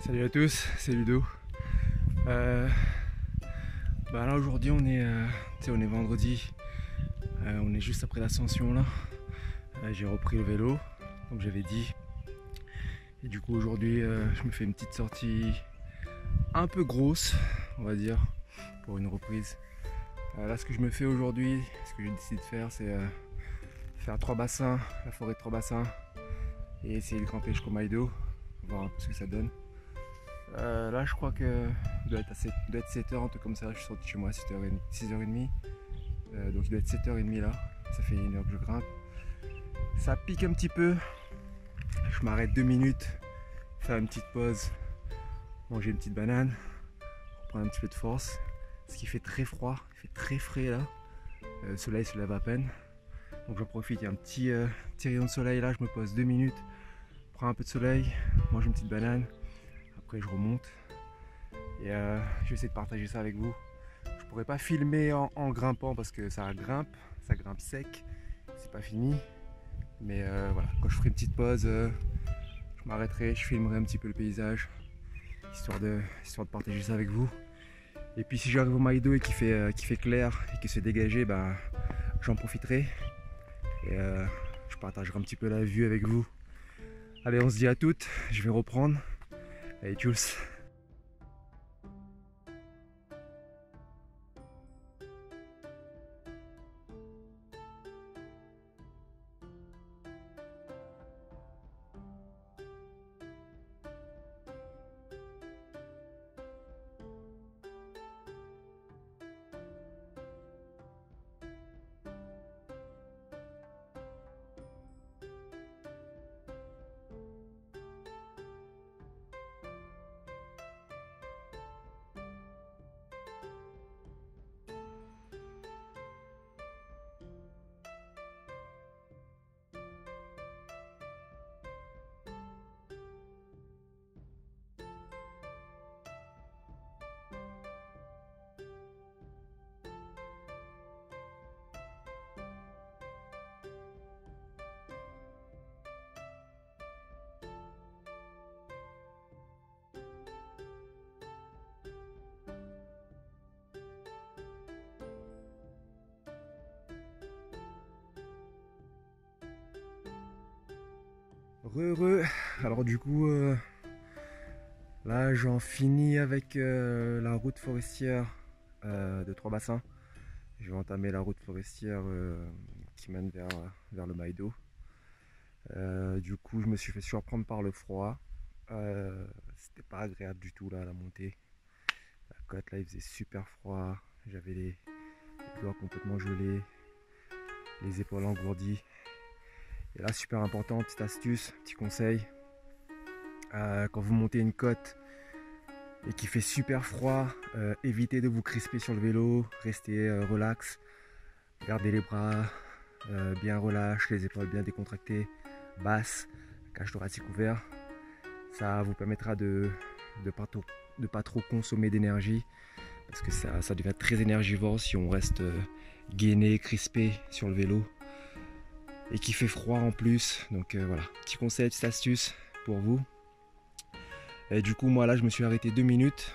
Salut à tous, c'est Ludo. Euh, Là aujourd'hui on est vendredi, on est juste après l'ascension là. J'ai repris le vélo, comme j'avais dit. Et du coup aujourd'hui je me fais une petite sortie un peu grosse, on va dire, pour une reprise. Là ce que je me fais aujourd'hui, ce que j'ai décidé de faire, c'est faire 3 bassins, la forêt de 3 bassins, et essayer de grimper jusqu'au Maïdo, voir un peu ce que ça donne. Là je crois que il doit être 7h, un truc comme ça. Je suis sorti de chez moi à 6h30. Donc il doit être 7h30 là. Ça fait 1 heure que je grimpe. Ça pique un petit peu. Je m'arrête 2 minutes, faire une petite pause, manger une petite banane, reprendre un petit peu de force. Parce qu'il fait très froid, il fait très frais là. Le soleil se lève à peine. Donc j'en profite, il y a un petit rayon de soleil là. Je me pose 2 minutes, prends un peu de soleil, mange une petite banane. Après je remonte et je vais essayer de partager ça avec vous. Je pourrais pas filmer en grimpant parce que ça grimpe sec, c'est pas fini. Mais voilà, quand je ferai une petite pause, je m'arrêterai, je filmerai un petit peu le paysage, histoire de partager ça avec vous. Et puis si j'arrive au Maïdo et qu'il fait clair et que c'est dégagé, bah, j'en profiterai et je partagerai un petit peu la vue avec vous. Allez, on se dit à toutes, je vais reprendre. Allez, tchuss. Re. Alors du coup, là j'en finis avec la route forestière de 3 bassins. Je vais entamer la route forestière qui mène vers le Maïdo. Du coup, je me suis fait surprendre par le froid. C'était pas agréable du tout là, la montée. La côte là, il faisait super froid. J'avais les doigts complètement gelés, les épaules engourdies. Et là, super important, petite astuce, petit conseil. Quand vous montez une côte et qu'il fait super froid, évitez de vous crisper sur le vélo, restez relax, gardez les bras bien relâches, les épaules bien décontractées, basses, cage thoracique ouvert. Ça vous permettra de pas trop consommer d'énergie parce que ça devient très énergivore si on reste gainé, crispé sur le vélo et qu'il fait froid en plus. Donc voilà, petit conseil, petite astuce pour vous. Et du coup, moi là, je me suis arrêté 2 minutes.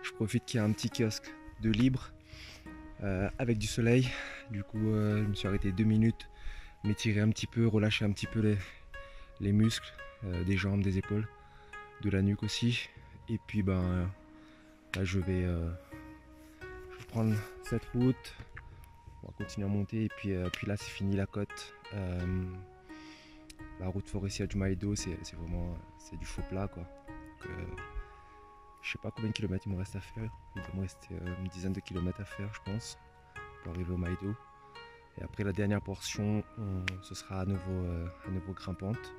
Je profite qu'il y a un petit kiosque de libre avec du soleil. Du coup, je me suis arrêté 2 minutes, m'étirer un petit peu, relâcher un petit peu les muscles des jambes, des épaules, de la nuque aussi. Et puis, ben, là, je vais prendre cette route. On va continuer à monter. Et puis là, c'est fini la côte. La route forestière du Maïdo, c'est vraiment c'est du faux plat, quoi. Donc, je sais pas combien de kilomètres il me reste à faire. Il doit me rester une dizaine de kilomètres à faire, je pense, pour arriver au Maïdo. Et après la dernière portion, ce sera à nouveau grimpante.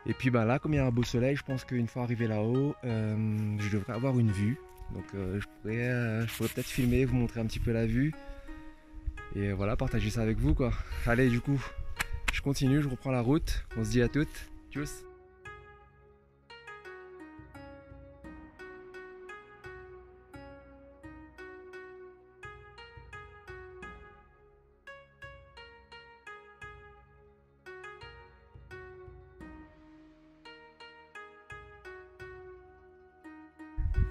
Et puis bah là, comme il y a un beau soleil, je pense qu'une fois arrivé là-haut, je devrais avoir une vue. Donc je pourrais peut-être filmer, vous montrer un petit peu la vue. Et voilà, partager ça avec vous, quoi. Allez, du coup, je continue, je reprends la route. On se dit à toutes. Tchuss.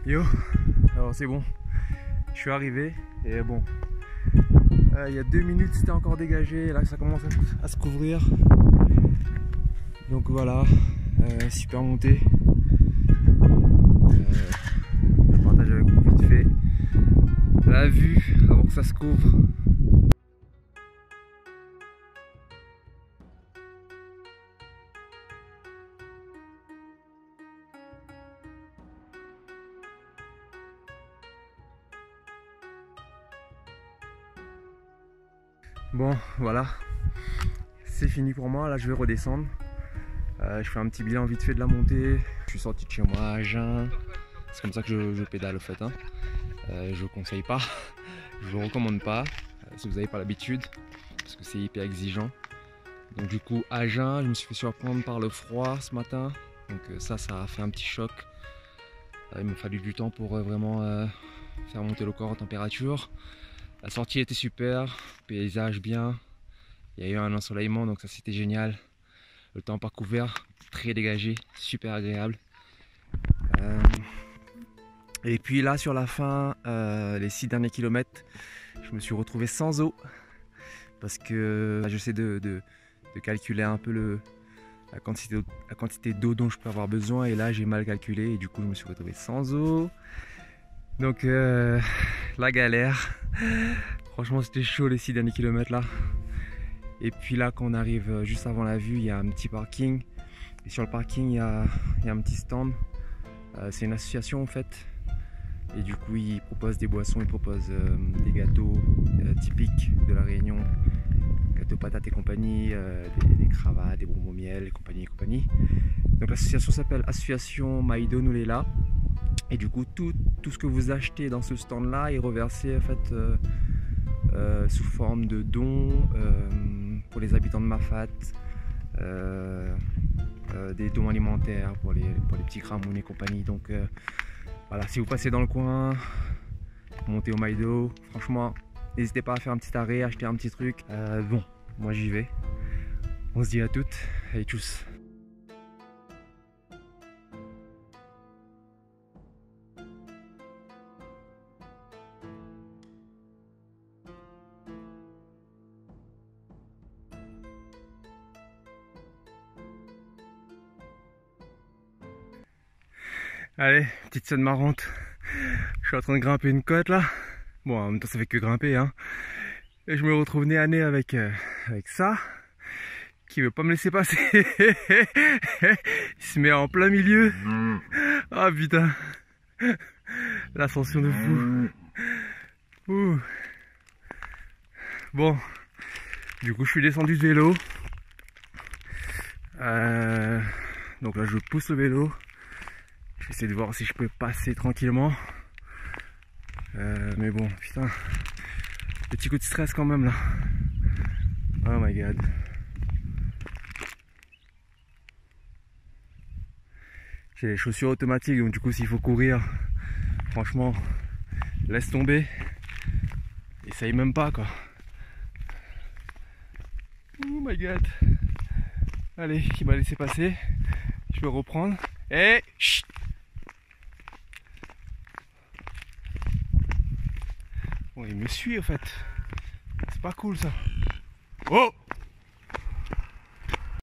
Yo, alors c'est bon, je suis arrivé et bon, il y a 2 minutes c'était encore dégagé, et là ça commence à se couvrir. Donc voilà, super montée. Je partage avec vous vite fait la vue avant que ça se couvre. Bon voilà, c'est fini pour moi, là je vais redescendre. Je fais un petit bilan vite fait de la montée. Je suis sorti de chez moi à Agen, c'est comme ça que je pédale au fait. Hein. Je ne conseille pas, je vous recommande pas si vous n'avez pas l'habitude, parce que c'est hyper exigeant. Donc du coup à Agen, je me suis fait surprendre par le froid ce matin, donc ça a fait un petit choc. Il m'a fallu du temps pour vraiment faire monter le corps en température. La sortie était super, paysage bien, il y a eu un ensoleillement donc ça c'était génial. Le temps pas couvert, très dégagé, super agréable. Et puis là sur la fin, les 6 derniers kilomètres, je me suis retrouvé sans eau. Parce que j'essaie de calculer un peu la quantité d'eau dont je peux avoir besoin. Et là j'ai mal calculé et du coup je me suis retrouvé sans eau. Donc la galère. Franchement c'était chaud les 6 derniers kilomètres là. Et puis là quand on arrive juste avant la vue, il y a un petit parking. Et sur le parking il y a un petit stand. C'est une association en fait. Et du coup ils proposent des boissons, ils proposent des gâteaux typiques de la Réunion. Gâteaux patates et compagnie, des cravates, des bonbons miel et compagnie et compagnie. Donc l'association s'appelle Association Maïdo Nulela. Et du coup tout ce que vous achetez dans ce stand là est reversé en fait sous forme de dons pour les habitants de Mafat, des dons alimentaires pour les petits cramoun et compagnie. Donc voilà, si vous passez dans le coin, montez au Maïdo, franchement n'hésitez pas à faire un petit arrêt, acheter un petit truc. Bon, moi j'y vais. On se dit à toutes et tchuss. Allez, petite scène marrante. Je suis en train de grimper une côte là. Bon, en même temps ça fait que grimper hein. Et je me retrouve nez à nez avec ça qui veut pas me laisser passer. Il se met en plein milieu. Ah putain, l'ascension de fou. Ouh. Bon, du coup je suis descendu de vélo. Donc là je pousse le vélo. J'essaie de voir si je peux passer tranquillement. Mais bon, putain, petit coup de stress quand même là. Oh my god. J'ai les chaussures automatiques, donc du coup s'il faut courir, franchement, laisse tomber. Essaye même pas quoi. Oh my god. Allez, il m'a laissé passer. Je vais reprendre. Et chut. Bon, il me suit en fait. C'est pas cool ça. Oh!